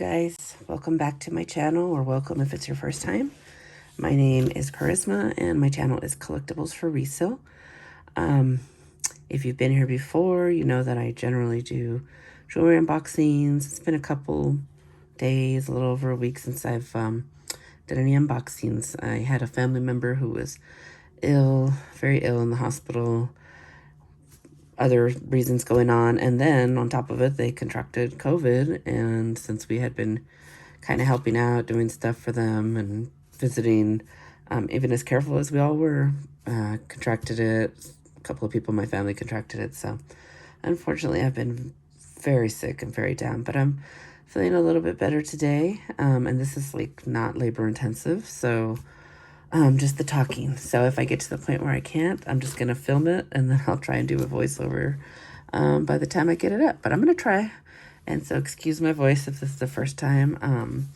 guys, welcome back to my channel, or welcome if it's your first time. My name is Clarissa and my channel is Collectibles for Resale. If you've been here before, you know that I generally do jewelry unboxings. It's been a couple days, a little over a week since I've did any unboxings. I had a family member who was ill, very ill in the hospital, other reasons going on, and then on top of it they contracted COVID, and since we had been kind of helping out, doing stuff for them and visiting, even as careful as we all were, contracted it. A couple of people in my family contracted it, so unfortunately I've been very sick and very down, but I'm feeling a little bit better today, and this is like not labor intensive, so just the talking. So if I get to the point where I can't, I'm just going to film it and then I'll try and do a voiceover by the time I get it up. But I'm going to try. And so excuse my voice if this is the first time.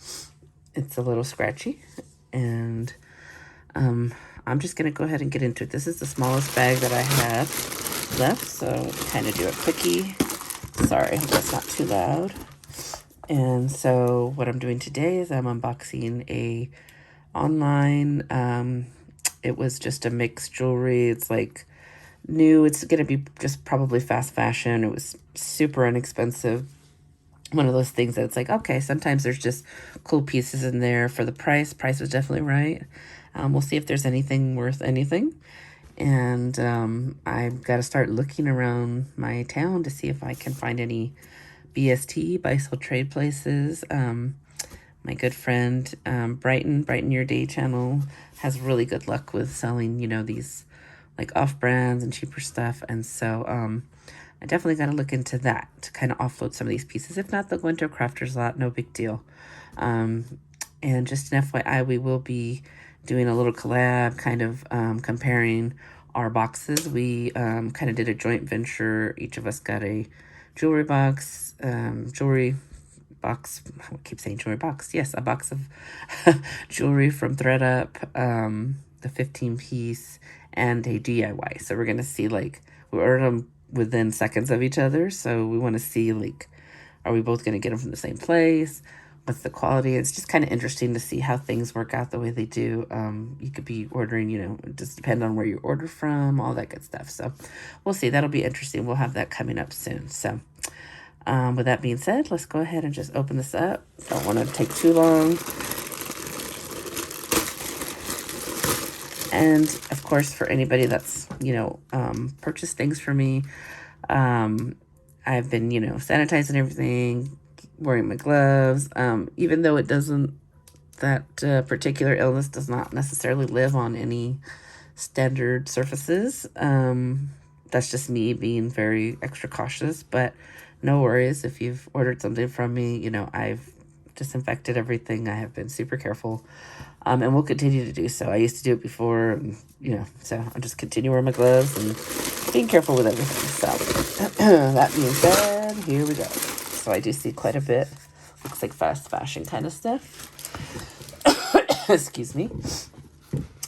It's a little scratchy. And I'm just going to go ahead and get into it. This is the smallest bag that I have left. So kind of do a quickie. Sorry, I hope that's not too loud. And so what I'm doing today is I'm unboxing a online, it was just a mixed jewelry. It's like new, it's gonna be just probably fast fashion. It was super inexpensive. One of those things that it's like, okay, sometimes there's just cool pieces in there for the price. Price was definitely right. We'll see if there's anything worth anything. And I've got to start looking around my town to see if I can find any BST, buy sell trade places. My good friend, BrytenYourDay channel has really good luck with selling, you know, these like off brands and cheaper stuff. And so, I definitely got to look into that to kind of offload some of these pieces. If not, they'll go into a crafter's lot, no big deal. And just an FYI, we will be doing a little collab, kind of, comparing our boxes. We, kind of did a joint venture. Each of us got a jewelry box, box, I keep saying jewelry box. Yes, a box of jewelry from ThredUp, the 15-piece, and a DIY. So we're going to see, like, we ordered them within seconds of each other. So we want to see, like, are we both going to get them from the same place? What's the quality? It's just kind of interesting to see how things work out the way they do. You could be ordering, you know, just depend on where you order from, all that good stuff. So we'll see. That'll be interesting. We'll have that coming up soon. So with that being said, let's go ahead and just open this up. Don't want to take too long. And of course, for anybody that's, you know, purchased things for me, I've been, you know, sanitizing everything, wearing my gloves, even though it doesn't, that particular illness does not necessarily live on any standard surfaces. That's just me being very extra cautious, but no worries. If you've ordered something from me, you know, I've disinfected everything. I have been super careful, and will continue to do so. I used to do it before, you know, so I'll just continue wearing my gloves and being careful with everything. So that being said, here we go. So I do see quite a bit. Looks like fast fashion kind of stuff. Excuse me.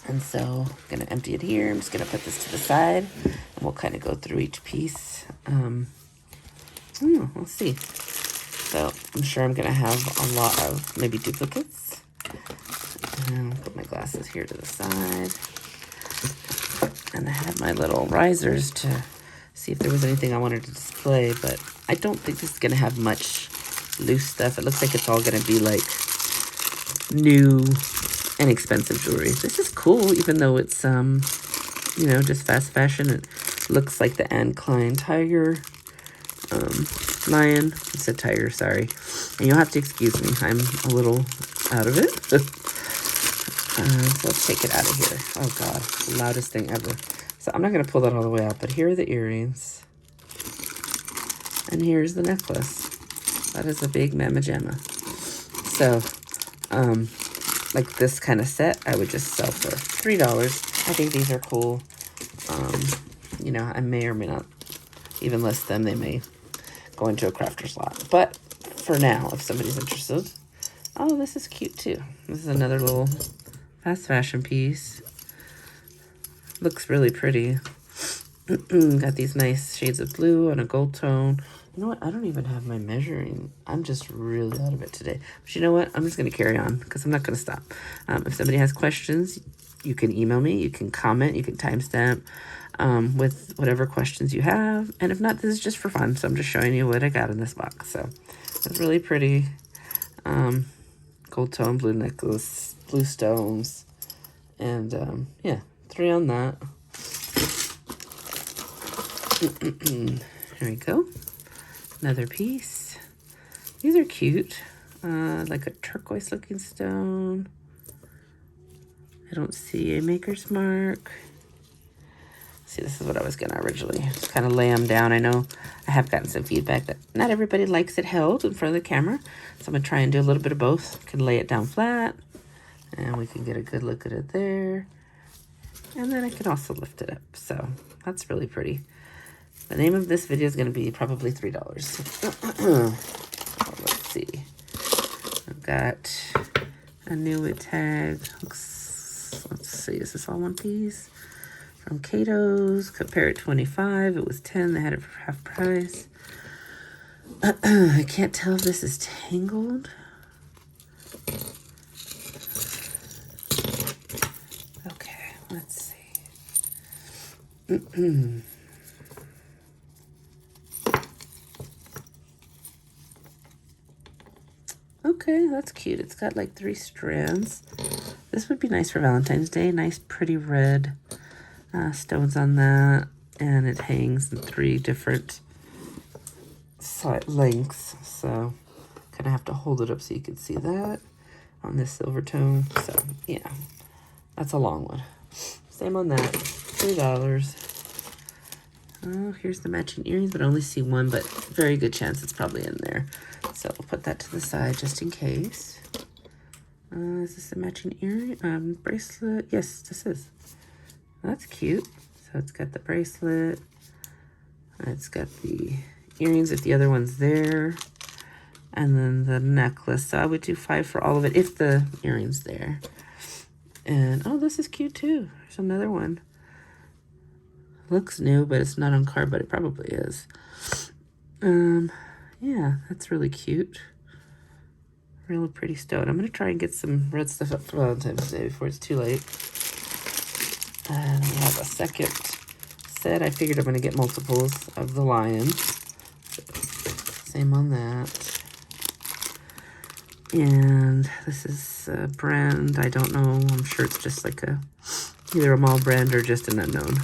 And so I'm going to empty it here. I'm just going to put this to the side, and we'll kind of go through each piece. Let's see. So I'm sure I'm going to have a lot of maybe duplicates. And I'll put my glasses here to the side. And I had my little risers to see if there was anything I wanted to display, but I don't think this is going to have much loose stuff. It looks like it's all going to be like new and expensive jewelry. This is cool, even though it's, you know, just fast fashion. It looks like the Anne Klein tiger, lion. It's a tiger, sorry. And you'll have to excuse me. I'm a little out of it. So let's take it out of here. Oh God, loudest thing ever. So I'm not going to pull that all the way out, but here are the earrings. And here's the necklace. That is a big mamma jamma. So, like this kind of set, I would just sell for $3. I think these are cool. You know, I may or may not even list them. They may go into a crafter's lot. But for now, if somebody's interested. Oh, this is cute too. This is another little fast fashion piece. Looks really pretty. Got these nice shades of blue and a gold tone. You know what? I don't even have my measuring. I'm just really out of it today. But you know what? I'm just going to carry on because I'm not going to stop. If somebody has questions, you can email me. You can comment. You can timestamp with whatever questions you have. And if not, this is just for fun. So I'm just showing you what I got in this box. So it's really pretty. Gold tone, blue necklace, blue stones. And yeah, 3 on that. Here we go. Another piece. These are cute. Like a turquoise looking stone. I don't see a maker's mark. See, this is what I was gonna originally just kind of lay them down. I know I have gotten some feedback that not everybody likes it held in front of the camera. So I'm gonna try and do a little bit of both. I can lay it down flat and we can get a good look at it there. And then I can also lift it up. So that's really pretty. The name of this video is going to be probably $3. Let's see. I've got a new tag. Let's see. Is this all one piece? From Cato's. Compare it 25. It was 10. They had it for half price. I can't tell if this is tangled. Okay. Let's see. Okay, that's cute. It's got like 3 strands. This would be nice for Valentine's Day. Nice pretty red stones on that. And it hangs in 3 different side lengths. So kind of have to hold it up so you can see that on this silver tone. So yeah, that's a long one. Same on that, $3. Oh, here's the matching earrings, but I only see one, but very good chance it's probably in there. So we'll put that to the side just in case. Is this a matching earring? Bracelet? Yes, this is. That's cute. So it's got the bracelet. It's got the earrings if the other one's there. And then the necklace. So I would do 5 for all of it if the earring's there. And, oh, this is cute too. There's another one. Looks new, but it's not on card, but it probably is. Yeah, that's really cute. Really pretty stone. I'm going to try and get some red stuff up for Valentine's Day before it's too late. And we have a second set. I figured I'm going to get multiples of the lion. Same on that. And this is a brand. I don't know. I'm sure it's just like either a mall brand or just an unknown.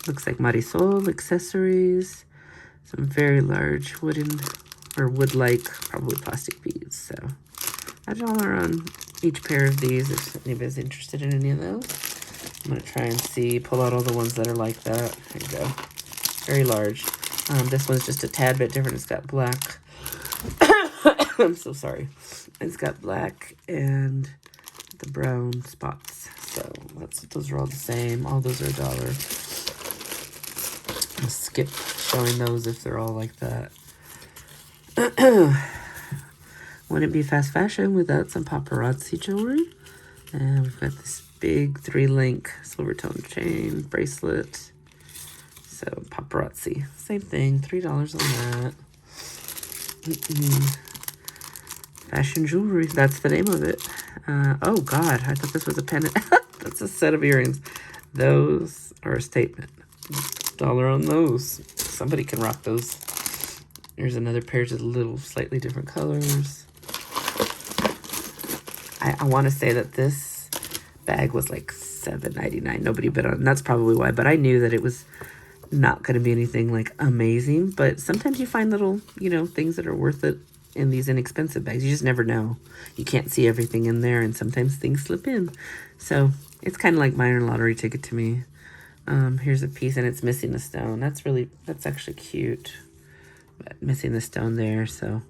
Looks like Marisol accessories. Some very large wooden or wood-like, probably plastic beads. So $1 on each pair of these if anybody's interested in any of those. I'm going to try and see, pull out all the ones that are like that. There you go. Very large. This one's just a tad bit different. It's got black. I'm so sorry. It's got black and the brown spots. So those are all the same. All those are $1. I'll skip showing those if they're all like that. Wouldn't be fast fashion without some paparazzi jewelry. And we've got this big 3-link silver tone chain bracelet. So paparazzi, same thing, $3 on that. Fashion jewelry, that's the name of it. Oh God, I thought this was a pendant. That's a set of earrings. Those are a statement. $1 on those. Somebody can rock those. There's another pair, just little slightly different colors. I want to say that this bag was like $7.99. Nobody bid on it, and that's probably why. But I knew that it was not going to be anything like amazing. But sometimes you find little, things that are worth it in these inexpensive bags. You just never know. You can't see everything in there, and sometimes things slip in. So it's kind of like buying a lottery ticket to me. Here's a piece, and it's missing a stone. That's actually cute. But missing the stone there, so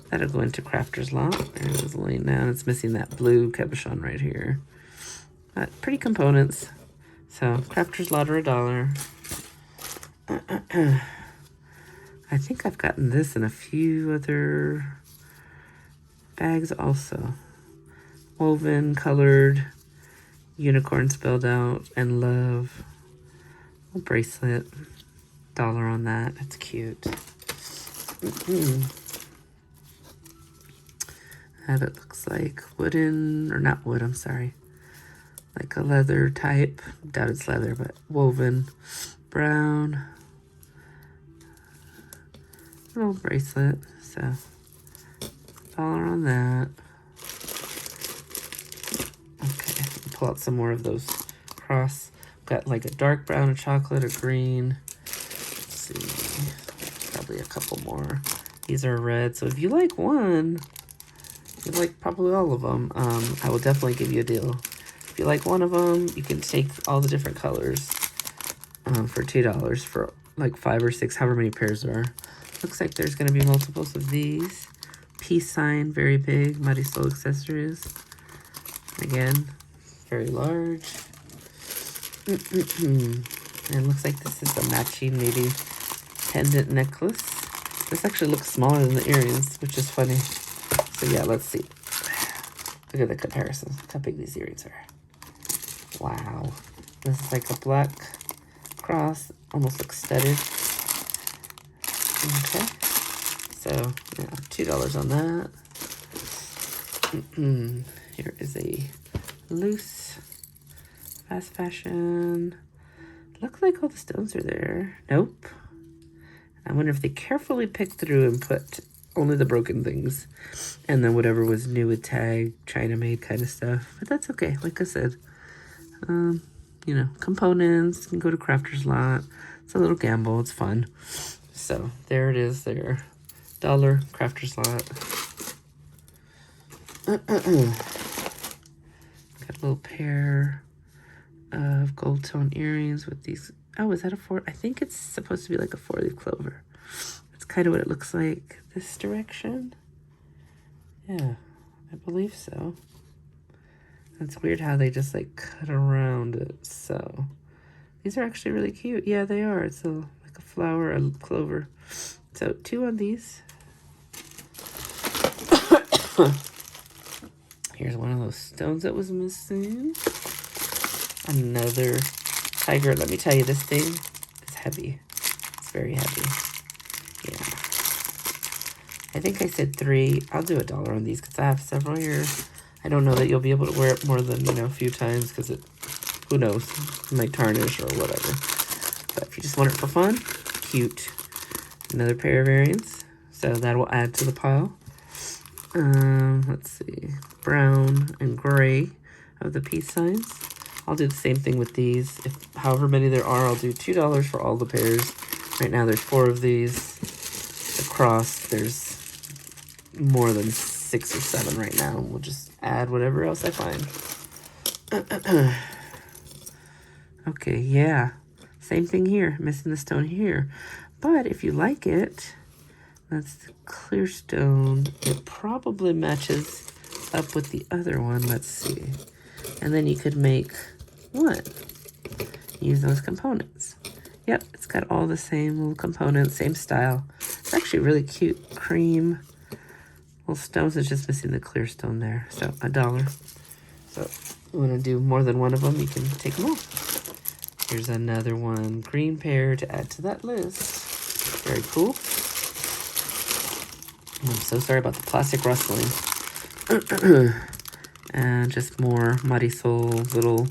that'll go into crafter's lot. And it's laying down. It's missing that blue cabochon right here. But pretty components. So crafter's lot are $1. I think I've gotten this in a few other bags also. Woven, colored, unicorn spelled out, and love. A bracelet. $1 on that. That's cute. Have it looks like wooden, or not wood, I'm sorry. Like a leather type. Doubt it's leather, but woven. Brown. Little bracelet. So, $1 on that. Okay, pull out some more of those cross. Got like a dark brown, a chocolate, a green. Let's see. Probably a couple more. These are red. So if you like one, you like probably all of them, I will definitely give you a deal. If you like one of them, you can take all the different colors for $2 for like 5 or 6, however many pairs there are. Looks like there's going to be multiples of these. Peace sign, very big. Muddy Soul accessories. Again, very large. And looks like this is a matching maybe pendant necklace. This actually looks smaller than the earrings, which is funny. So yeah, let's see. Look at the comparison. Look how big these earrings are. Wow. This is like a black cross. Almost looks studded. Okay. So, yeah, $2 on that. Here is a loose fast fashion. Looks like all the stones are there. Nope. I wonder if they carefully picked through and put only the broken things. And then whatever was new with tag, China made kind of stuff. But that's okay. Like I said, you know, components. You can go to Crafter's Lot. It's a little gamble. It's fun. So there it is there. $1 Crafter's Lot. Got a little pair of gold tone earrings with these. Oh, is that a 4? I think it's supposed to be like a 4-leaf clover. That's kind of what it looks like this direction. Yeah, I believe so. It's weird how they just like cut around it. So these are actually really cute. Yeah, they are. It's like a flower, a clover. So 2 on these. Here's one of those stones that was missing. Another tiger. Let me tell you, this thing is heavy. It's very heavy. Yeah. I think I said 3. I'll do $1 on these because I have several here. I don't know that you'll be able to wear it more than, you know, a few times because it, who knows, it might tarnish or whatever. But if you just want it for fun, cute. Another pair of earrings. So that will add to the pile. Let's see. Brown and gray of the peace signs. I'll do the same thing with these. If however many there are, I'll do $2 for all the pairs. Right now there's 4 of these. Across there's more than 6 or 7 right now. We'll just add whatever else I find. Okay, yeah. Same thing here. Missing the stone here. But if you like it, that's the clear stone. It probably matches up with the other one. Let's see. And then you could make what? Use those components. Yep, it's got all the same little components, same style. It's actually really cute. Cream. Little stones. It's just missing the clear stone there. So $1. So if you want to do more than one of them, you can take them all. Here's another one. Green pair to add to that list. Very cool. I'm so sorry about the plastic rustling. And just more Muddy Soul little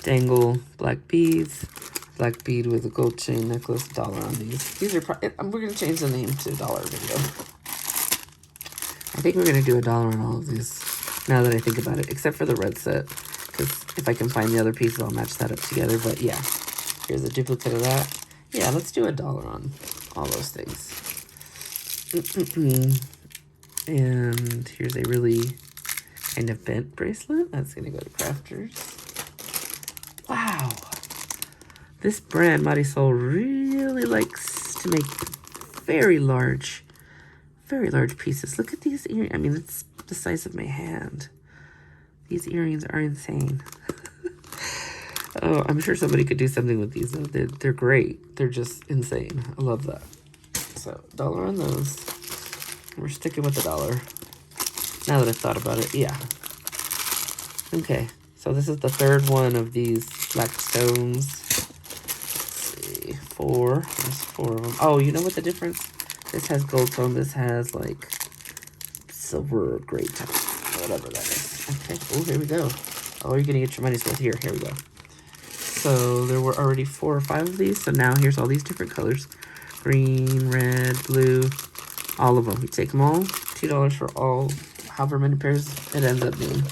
dangle black beads. Black bead with a gold chain necklace. $1 on these. These are we're going to change the name to $1 video. I think we're going to do $1 on all of these now that I think about it, except for the red set, because if I can find the other pieces, I'll match that up together. But yeah, here's a duplicate of that. Yeah, let's do $1 on all those things. And here's a really kind of bent bracelet. That's going to go to Crafters. Wow. This brand, Muddy Soul, really likes to make very large pieces. Look at these earrings. I mean, it's the size of my hand. These earrings are insane. Oh, I'm sure somebody could do something with these. They're great. They're just insane. I love that. So, $1 on those. We're sticking with $1. Now that I've thought about it, yeah. Okay, so this is the 3rd one of these black stones. Let's see, 4. There's 4 of them. Oh, you know what the difference This has gold tone. This has like silver gray tone, whatever that is. Okay. Oh, here we go. Oh, you're gonna get your money's worth here. Here we go. So there were already 4 or 5 of these. So now here's all these different colors: green, red, blue, all of them. You take them all. $2 for all, however many pairs it ends up being.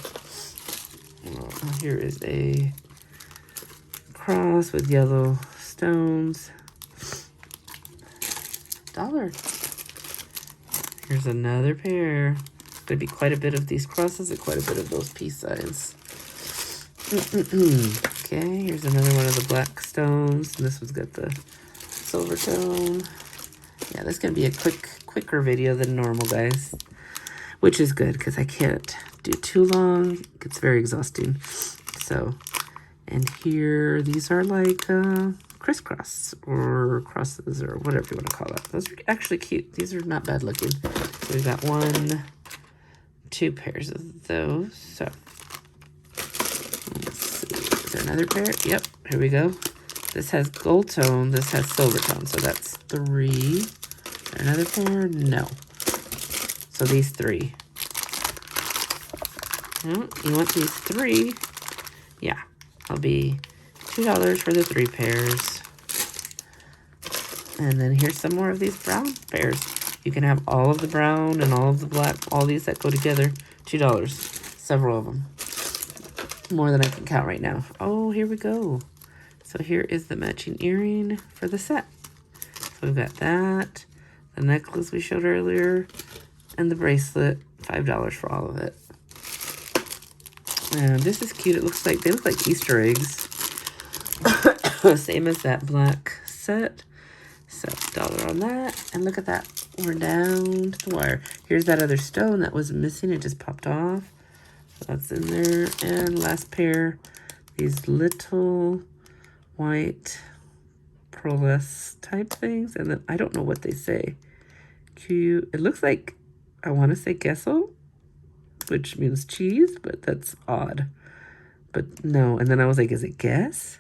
Here is a cross with yellow stones. $1. Here's another pair. There's going to be quite a bit of these crosses and quite a bit of those peace signs. Okay, here's another one of the black stones. And this one's got the silver tone. Yeah, this is going to be a quicker video than normal, guys. Which is good because I can't do too long. It gets very exhausting. So, and here, these are like crisscross or crosses or whatever you want to call it. Those are actually cute. These are not bad looking. So we've got 1, 2 pairs of those. So let's see. Is there another pair? Yep. Here we go. This has gold tone. This has silver tone. So that's 3. Is there another pair? No. So these 3. Oh, you want these 3? Yeah. I'll be $2 for the 3 pairs. And then here's some more of these brown pairs. You can have all of the brown and all of the black, all these that go together. $2. Several of them. More than I can count right now. Oh, here we go. So here is the matching earring for the set. So we've got that, the necklace we showed earlier, and the bracelet. $5 for all of it. And this is cute. It looks like, they look like Easter eggs. Same as that black set. So $1 on that. And look at that. We're down to the wire. Here's that other stone that was missing. It just popped off. So that's in there. And last pair, these little white pearlescent type things. And then I don't know what they say. It looks like, I want to say gesso, which means cheese, but that's odd. But no. And then I was like, is it guess?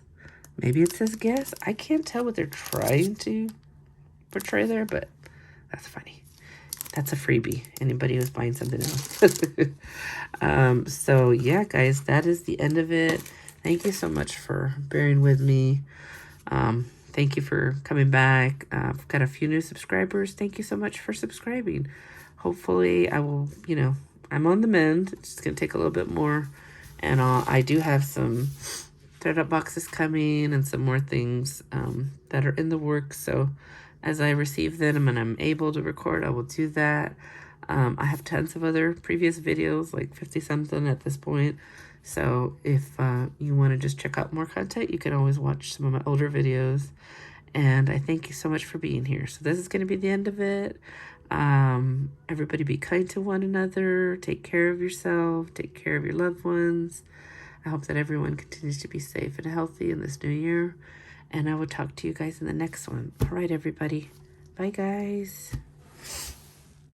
Maybe it says guess. I can't tell what they're trying to portray there, but that's funny. That's a freebie. Anybody who's buying something else. So yeah, guys, that is the end of it. Thank you so much for bearing with me. Thank you for coming back. I've got a few new subscribers. Thank you so much for subscribing. Hopefully I will, you know, I'm on the mend. It's just going to take a little bit more. And I do have some ThredUp boxes coming and some more things that are in the works. So as I receive them and I'm able to record, I will do that. I have tons of other previous videos, like 50 something at this point. So if you want to just check out more content, you can always watch some of my older videos. And I thank you so much for being here. So this is going to be the end of it. Everybody be kind to one another. Take care of yourself. Take care of your loved ones. I hope that everyone continues to be safe and healthy in this new year. And I will talk to you guys in the next one. All right, everybody. Bye, guys.